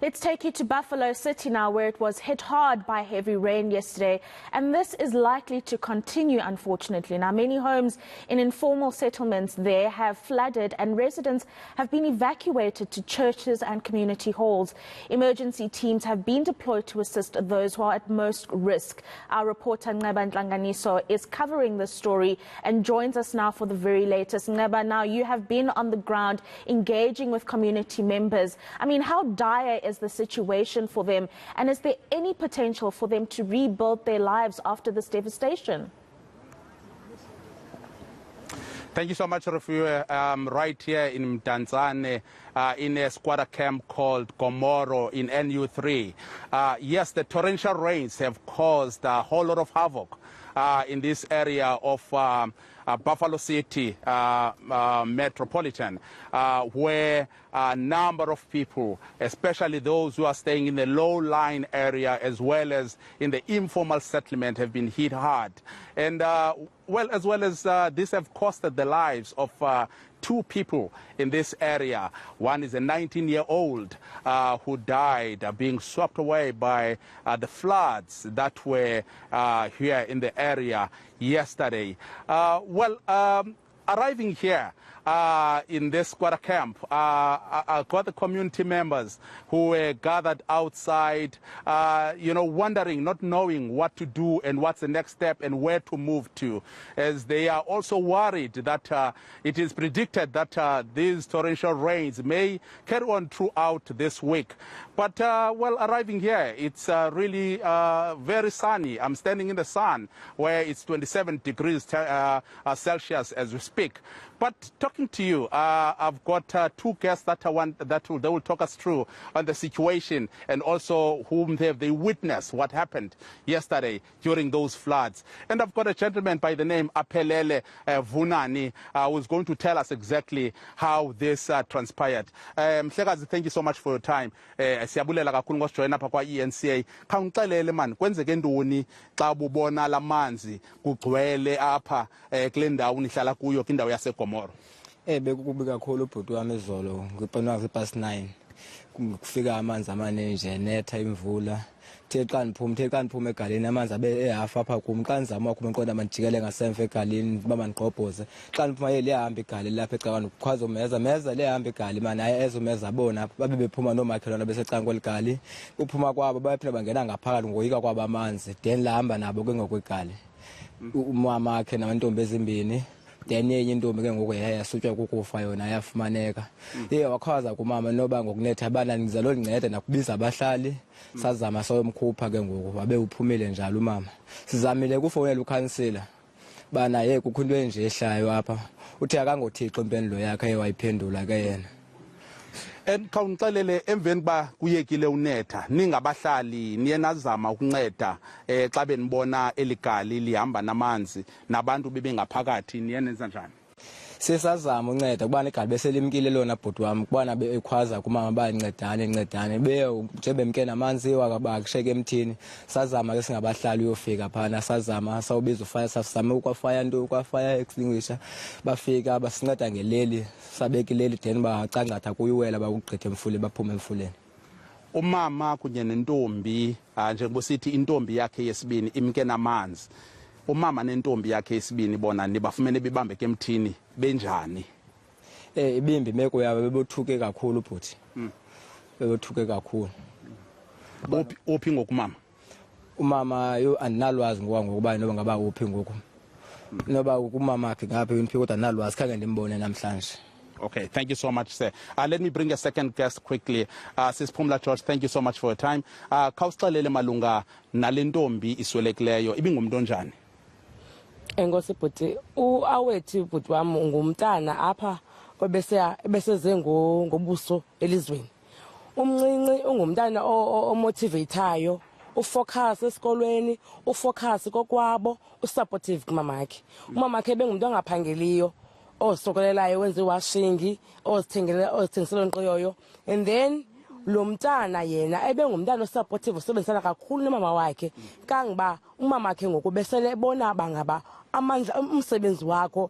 Let's take you to Buffalo City now, where it was hit hard by heavy rain yesterday, and this is likely to continue, unfortunately. Now, many homes in informal settlements there have flooded, and residents have been evacuated to churches and community halls. Emergency teams have been deployed to assist those who are at most risk. Our reporter Nceba Ntlanganiso is covering this story and joins us now for the very latest. Nceba, now you have been on the ground engaging with community members. I mean, how dire is the situation for them, and is there any potential for them to rebuild their lives after this devastation? Thank you so much, Rafia. Right here in Mdantsane, in a squatter camp called Gomorrah in NU3. Yes, the torrential rains have caused a whole lot of havoc in this area of Buffalo City metropolitan, where a number of people, especially those who are staying in the low-lying area as well as in the informal settlement, have been hit hard. And as well as this have costed the lives of two people in this area. One is a 19-year-old who died being swept away by the floods that were here in the area yesterday. Arriving here in this squatter camp, I got the community members who were gathered outside, wondering, not knowing what to do and what's the next step and where to move to, as they are also worried that it is predicted that these torrential rains may carry on throughout this week. But, arriving here, it's really very sunny. I'm standing in the sun where it's 27 degrees Celsius as we speak. But talking to you, I've got two guests that they will talk us through on the situation, and also whom they witnessed what happened yesterday during those floods. And I've got a gentleman by the name Aphelele Vunani who's going to tell us exactly how this transpired. Mhlekazi, thank you so much for your time. Siyabulela kakhulu ngosijoyina apha kwa eNCA. Khawungixelele man, kwenzeke ntoni xa ubona lamanzi kugcwele apha kule ndawo nihlala kuyo kwindawo yaseGomorrah? Bekukubi kakhulu ubhuti wami izolo ngipona past 9 kufika amanzi amaninji enetha imvula. The xa ndiphume egaleni amanzi abe ehafa apha kum. Xa ndizama ukhuma inqondo mandijikele ngasemva egaleni uba mandigqobhoze. Xa ndiphuma liyahamba igali lapha ecabani ukhwaza umeza liyahamba igali mani hayi ezumeza bona apha babe bephuma noomakhelwane besecanga kweligali. Uphuma kwabo bayaphinda bangena ngaphakathi ngoyika kwabo amanzi, then lahamba nabo ke ngokwegali. Umama wakhe namantombi ezimbini, then yenye intombi ke ngoku yasutywa kukufa yona yafumaneka. Wakhaza kumama noba ngokunetha abana ngizalo lincede nakubiza abahlali. Sazama soyomkhupha ke ngoku wabe uphumile njalo umama. Sizamile ukufowunela ukhansila bana kukho into enje ehlayo apha. Uthi akangothixo impendulo yakhe wayiphendula ke yena. Khawungixelele, emveni ba kuyekile unetha ningabahlali niye nazama ukunceda xa benibona eligali lihamba namanzi nabantu bebengaphakathi niye nenza njani? Sisazama unceda kubana igali beselimkile lona bhuti wami kubana bekhwaza kumama bayancedane nje bemkena amanzi wakabakusheke emthini. Sazama ke singabahlali uyofika phana, sazama sawubiza ufire, sasizama ukwafire extinguisher, bafika basinceda ngeleli, sabeka ileli then bacangatha kuyiwela bakugqitha emfuleni baphume emfuleni. Umama kunye nentombi, njengoba sithi intombi yakhe yesibini imkena amanzi, umama nentombi yakhe yesibini bona nibafumene bebambeke emthini benjani? Ibimbi imeko yabo bebothuke kakhulu bhuti. Bebothuke kakhulu. Uphi ngokumama? Umama andinalwazi ngokuba noba ngaba uphi ngoku. Noba umama wakhe ngaphi imphi kodwa andinalwazi, khange ndimbone namhlanje. Okay, thank you so much, sir. Let me bring a second guest quickly. Sis Phumla George, thank you so much for your time. Khawusixelele malunga nale ntombi iswelekileyo, ibingumuntu onjani? Enkosi bhuti, awethu bhuti wami ngumntana apha obeseze ngobuso elizweni. Umncinci ungumntana omotivateayo, ufocus esikolweni, ufocus kokwabo, usupportive kumama wakhe. Umama wakhe bengumuntu ongaphangeliyo, ozisokolelayo wenza iwashingi, ozithengisela onqiyoyo, and then lo mntana yena ebengumntana osupportive usebenzisana kakhulu nomama wakhe kangoba umama wakhe ngoku besele ebona bangaba amandla umsebenzi wakhe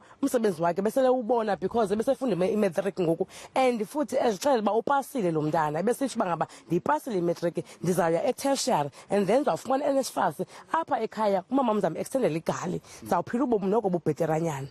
besele ubona because besefunda imatric ngoku and futhi ezixela uba upasile lo mntana besithi bangaba ndiyipasile imatric ndizawuya etertiary and then ndizawufumana NSFAS apha ekhaya umama mzambe extendele igali ndizawuphila ubomi noko bubheteranyana.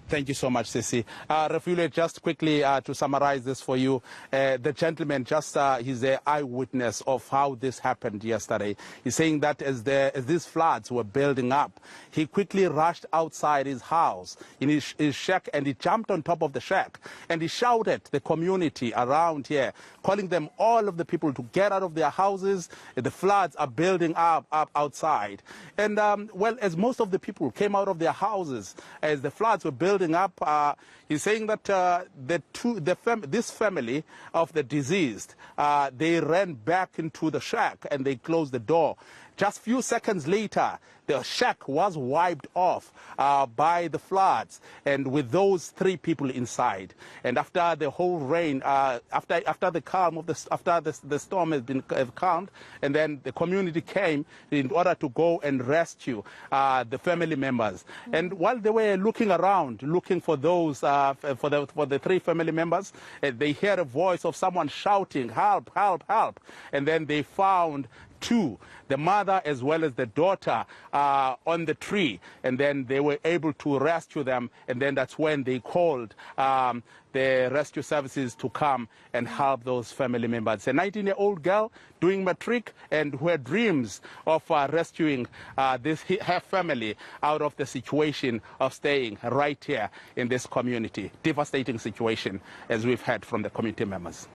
Thank you so much, Sissy. Refugee, just quickly to summarize this for you, the gentleman he's an eyewitness of how this happened yesterday. He's saying that as these floods were building up, he quickly rushed outside his house in his shack and he jumped on top of the shack and he shouted the community around here, calling them, all of the people, to get out of their houses. The floods are building up outside. And well, as most of the people came out of their houses, as the floods were building up, he's saying that this family of the deceased, they ran back into the shack and they closed the door. Just few seconds later, the shack was wiped off by the floods, and with those 3 people inside. And after the whole rain, after the storm has been calmed, and then the community came in order to go and rescue the family members. And while they were looking around, looking for those for the 3 family members, they heard a voice of someone shouting, "Help! Help! Help!" And then they found 2, the mother as well as the daughter, on the tree, and then they were able to rescue them, and then that's when they called the rescue services to come and help those family members. A 19-year-old girl doing matric and who had dreams of rescuing her family out of the situation of staying right here in this community. Devastating situation, as we've heard from the community members.